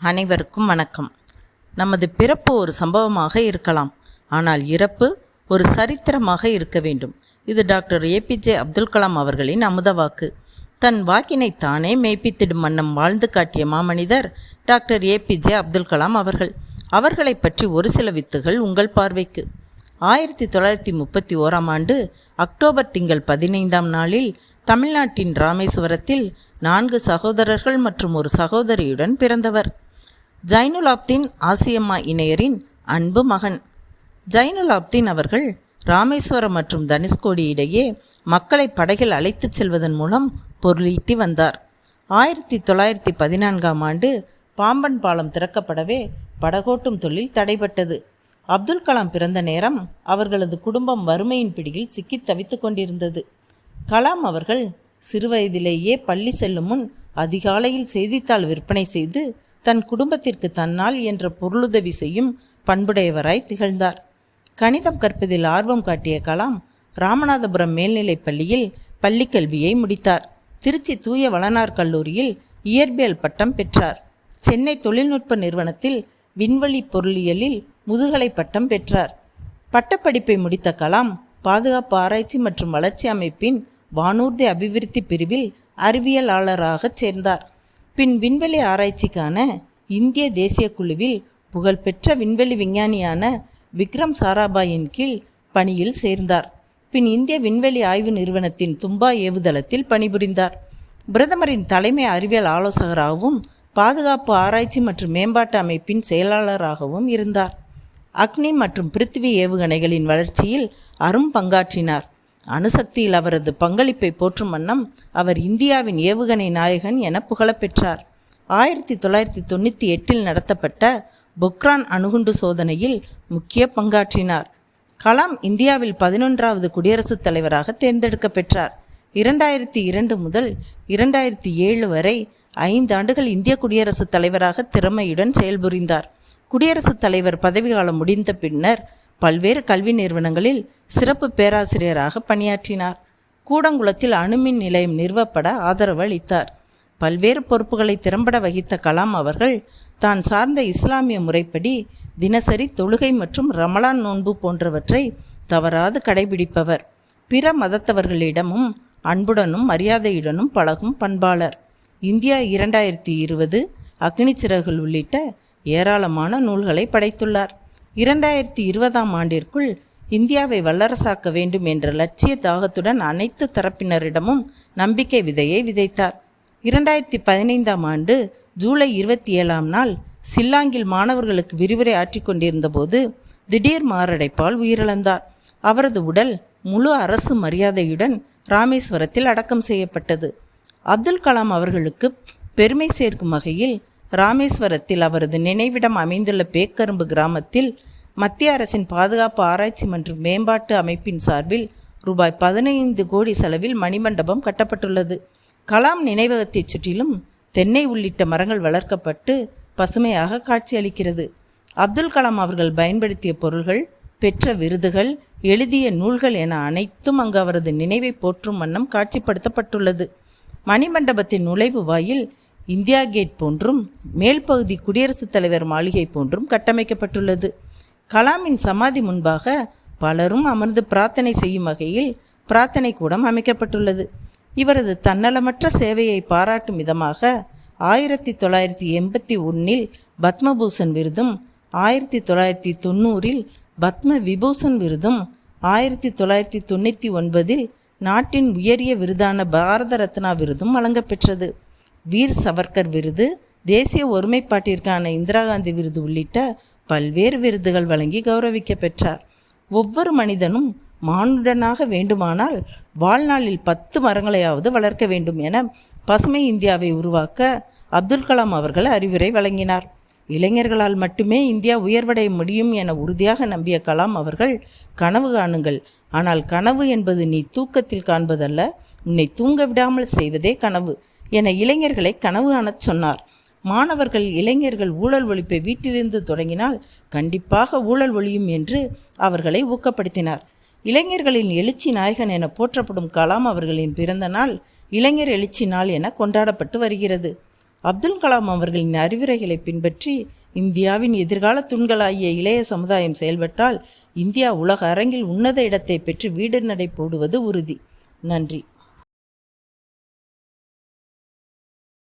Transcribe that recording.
அனைவருக்கும் வணக்கம். நமது பிறப்பு ஒரு சம்பவமாக இருக்கலாம், ஆனால் இறப்பு ஒரு சரித்திரமாக இருக்க வேண்டும். இது டாக்டர் ஏபிஜே அப்துல் கலாம் அவர்களின் அமுத வாக்கு. தன் வாக்கினை தானே மெய்ப்பித்திடும் வண்ணம் வாழ்ந்து காட்டிய மாமனிதர் டாக்டர் ஏபிஜே அப்துல் கலாம் அவர்கள். அவர்களை பற்றி ஒரு சில வித்துகள் உங்கள் பார்வைக்கு. 1931 அக்டோபர் திங்கள் 15 நாளில் தமிழ்நாட்டின் ராமேஸ்வரத்தில் 4 சகோதரர்கள் மற்றும் ஒரு சகோதரியுடன் பிறந்தவர். ஜைனுலாப்தீன் ஆசியம்மா இணையரின் அன்பு மகன். ஜைனுலாப்தீன் அவர்கள் ராமேஸ்வரம் மற்றும் தனுஷ்கோடி இடையே மக்களை படகில் அழைத்துச் செல்வதன் மூலம் பொருளீட்டி வந்தார். 1914 பாம்பன் பாலம் திறக்கப்படவே படகோட்டும் தொழில் தடைபட்டது. அப்துல் கலாம் பிறந்த நேரம் அவர்களது குடும்பம் வறுமையின் பிடியில் சிக்கி தவித்து கொண்டிருந்தது. கலாம் அவர்கள் சிறுவயதிலேயே பள்ளி செல்லும் முன் அதிகாலையில் செய்தித்தாள் விற்பனை செய்து தன் குடும்பத்திற்கு தன்னால் என்ற பொருளுதவி செய்யும் பண்புடையவராய் திகழ்ந்தார். கணிதம் கற்பதில் ஆர்வம் காட்டிய கலாம் ராமநாதபுரம் மேல்நிலைப் பள்ளியில் பள்ளிக்கல்வியை முடித்தார். திருச்சி தூய வளனார் கல்லூரியில் இயற்பியல் பட்டம் பெற்றார். சென்னை தொழில்நுட்ப நிறுவனத்தில் விண்வெளி பொருளியலில் முதுகலை பட்டம் பெற்றார். பட்டப்படிப்பை முடித்த கலாம் பாதுகாப்பு ஆராய்ச்சி மற்றும் வளர்ச்சி அமைப்பின் வானூர்தி அபிவிருத்தி பிரிவில் அறிவியலாளராக சேர்ந்தார். பின் விண்வெளி ஆராய்ச்சிக்கான இந்திய தேசிய குழுவில் புகழ்பெற்ற விண்வெளி விஞ்ஞானியான விக்ரம் சாராபாயின் கீழ் பணியில் சேர்ந்தார். பின் இந்திய விண்வெளி ஆய்வு நிறுவனத்தின் தும்பா ஏவுதளத்தில் பணிபுரிந்தார். பிரதமரின் தலைமை அறிவியல் ஆலோசகராகவும் பாதுகாப்பு ஆராய்ச்சி மற்றும் மேம்பாட்டு அமைப்பின் செயலாளராகவும் இருந்தார். அக்னி மற்றும் பிருத்திவி ஏவுகணைகளின் வளர்ச்சியில் அரும் பங்காற்றினார். அணுசக்தியில் அவரது பங்களிப்பை போற்றும் வண்ணம் அவர் இந்தியாவின் ஏவுகணை நாயகன் என புகழப்பெற்றார். 1998 நடத்தப்பட்ட பொக்ரான் அணுகுண்டு சோதனையில் முக்கிய பங்காற்றினார். கலாம் இந்தியாவில் 11வது குடியரசுத் தலைவராக தேர்ந்தெடுக்கப்பெற்றார். 2002 முதல் 2007 வரை 5 ஆண்டுகள் இந்திய குடியரசுத் தலைவராக திறமையுடன் செயல்புரிந்தார். குடியரசுத் தலைவர் பதவிக்காலம் முடிந்த பின்னர் பல்வேறு கல்வி நிறுவனங்களில் சிறப்பு பேராசிரியராக பணியாற்றினார். கூடங்குளத்தில் அணுமின் நிலையம் நிறுவப்பட ஆதரவு அளித்தார். பல்வேறு பொறுப்புகளை திறம்பட வகித்த கலாம் அவர்கள் தான் சார்ந்த இஸ்லாமிய முறைப்படி தினசரி தொழுகை மற்றும் ரமலான் நோன்பு போன்றவற்றை தவறாது கடைபிடிப்பவர். பிற மதத்தவர்களிடமும் அன்புடனும் மரியாதையுடனும் பழகும் பண்பாளர். இந்தியா 2020, அக்னிச்சிறகுகள் உள்ளிட்ட ஏராளமான நூல்களை படைத்துள்ளார். 2020 இந்தியாவை வல்லரசாக்க வேண்டும் என்ற லட்சிய தாகத்துடன் அனைத்து தரப்பினரிடமும் நம்பிக்கை விதையை விதைத்தார். 2015 ஜூலை 27 சில்லாங்கில் மாணவர்களுக்கு விரிவுரை ஆற்றிக் கொண்டிருந்த போது திடீர் மாரடைப்பால் உயிரிழந்தார். அவரது உடல் முழு அரசு மரியாதையுடன் ராமேஸ்வரத்தில் அடக்கம் செய்யப்பட்டது. அப்துல் கலாம் அவர்களுக்கு பெருமை சேர்க்கும் வகையில் ராமேஸ்வரத்தில் அவரது நினைவிடம் அமைந்துள்ள பேக்கரும்பு கிராமத்தில் மத்திய அரசின் பாதுகாப்பு ஆராய்ச்சி மற்றும் மேம்பாட்டு அமைப்பின் சார்பில் ரூபாய் 15 கோடி செலவில் மணிமண்டபம் கட்டப்பட்டுள்ளது. கலாம் நினைவகத்தைச் சுற்றிலும் தென்னை உள்ளிட்ட மரங்கள் வளர்க்கப்பட்டு பசுமையாக காட்சியளிக்கிறது. அப்துல் கலாம் அவர்கள் பயன்படுத்திய பொருள்கள், பெற்ற விருதுகள், எழுதிய நூல்கள் என அனைத்தும் அங்கு அவரது நினைவை போற்றும் வண்ணம் காட்சிப்படுத்தப்பட்டுள்ளது. மணிமண்டபத்தின் நுழைவு வாயில் இந்தியா கேட் போன்றும் மேல்பகுதி குடியரசுத் தலைவர் மாளிகை போன்றும் கட்டமைக்கப்பட்டுள்ளது. கலாமின் சமாதி முன்பாக பலரும் அமர்ந்து பிரார்த்தனை செய்யும் வகையில் பிரார்த்தனை கூடம் அமைக்கப்பட்டுள்ளது. இவரது தன்னலமற்ற சேவையை பாராட்டும் விதமாக 1981 பத்மபூஷன் விருதும், 1990 பத்ம விபூஷன் விருதும், 1999 நாட்டின் உயரிய விருதான பாரத ரத்னா விருதும் வழங்கப்பெற்றது. வீர் சவர்கர் விருது, தேசிய ஒருமைப்பாட்டிற்கான இந்திரா காந்தி விருது உள்ளிட்ட பல்வேறு விருதுகள் வழங்கி கௌரவிக்க பெற்றார். ஒவ்வொரு மனிதனும் மானுடனாக வேண்டுமானால் வாழ்நாளில் 10 மரங்களையாவது வளர்க்க வேண்டும் என பசுமை இந்தியாவை உருவாக்க அப்துல் கலாம் அவர்கள் அறிவுரை வழங்கினார். இளைஞர்களால் மட்டுமே இந்தியா உயர்வடைய முடியும் என உறுதியாக நம்பிய கலாம் அவர்கள், கனவு காணுங்கள், ஆனால் கனவு என்பது நீ தூக்கத்தில் காண்பதல்ல, உன்னை தூங்க விடாமல் செய்வதே கனவு என இளைஞர்களை கனவு காணச் சொன்னார். மாணவர்கள், இளைஞர்கள் ஊழல் ஒழிப்பை வீட்டிலிருந்து தொடங்கினால் கண்டிப்பாக ஊழல் ஒழியும் என்று அவர்களை ஊக்கப்படுத்தினார். இளைஞர்களின் எழுச்சி நாயகன் என போற்றப்படும் கலாம் அவர்களின் பிறந்த நாள் இளைஞர் எழுச்சி நாள் என கொண்டாடப்பட்டு வருகிறது. அப்துல் கலாம் அவர்களின் அறிவுரைகளை பின்பற்றி இந்தியாவின் எதிர்கால தூண்களாகிய இளைய சமுதாயம் செயல்பட்டால் இந்தியா உலக அரங்கில் உன்னத இடத்தை பெற்று வீடு நடை போடுவது உறுதி. நன்றி.